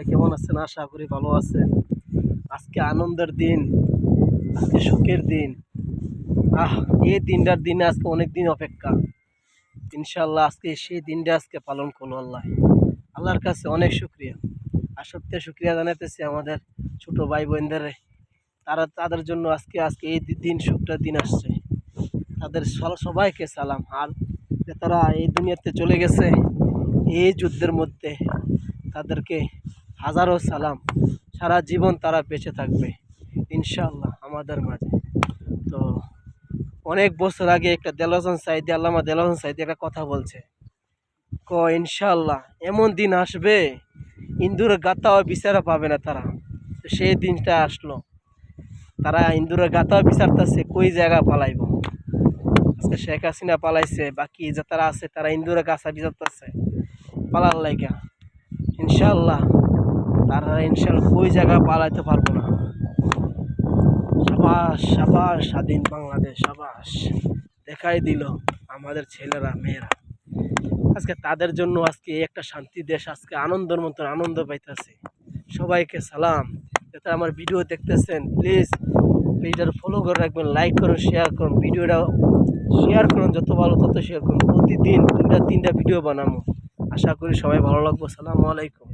কেমন আছেন? আশা করি ভালো আছেন। আজকে আনন্দের দিন, আজকে সুখের দিন। আহ এই দিনটার দিনে আজকে অনেক দিন অপেক্ষা। ইনশাআল্লাহ আজকে সেই দিনটা আজকে পালন করলো আল্লাহ। আল্লাহর কাছে অনেক শুকরিয়া। আর সত্যি শুকরিয়া জানাইতেছি আমাদের ছোট ভাই বোনদের। তাদের জন্য আজকে এই দিন সুখটার দিন আসছে। তাদের সবাইকে সালাম। আর তারা এই দুনিয়াতে চলে গেছে এই যুদ্ধের মধ্যে, তাদেরকে হাজারো সালাম। সারা জীবন তারা বেঁচে থাকবে ইনশাআল্লাহ আমাদের মাঝে। তো অনেক বছর আগে একটা আল্লামা দেলোয়ার হোসেন সাঈদী একটা কথা বলছে, ইনশাআল্লাহ এমন দিন আসবে ইন্দুরের গাতাও বিচারা পাবে না তারা। তো সেই দিনটা আসলো, তারা ইন্দুরের গাতাও বিচারতেছে কই জায়গা পালাইব। আজকে শেখ হাসিনা পালাইছে, বাকি যে তারা আছে তারা ইন্দুরের গাছা বিচারতেছে পালার লাইগা। ইনশাআল্লাহ তারা কই জায়গা পালাইতে পারবো না। সাবাস সাবাস স্বাধীন বাংলাদেশ, সাবাস দেখাই দিল আমাদের ছেলেরা মেয়েরা। আজকে তাদের জন্য আজকে একটা শান্তি দেশ আজকে আনন্দের মতন আনন্দ পাইতেছে। সবাইকে সালাম। যাতে আমার ভিডিও দেখতেছেন প্লিজ পেজটা ফলো করে রাখবেন, লাইক করুন, শেয়ার করুন, ভিডিওটা শেয়ার করুন, যত ভালো তত শেয়ার করুন। প্রতিদিন 2টা 3টা ভিডিও বানাবো, আশা করি সবাই ভালো লাগবে। আসসালামু আলাইকুম।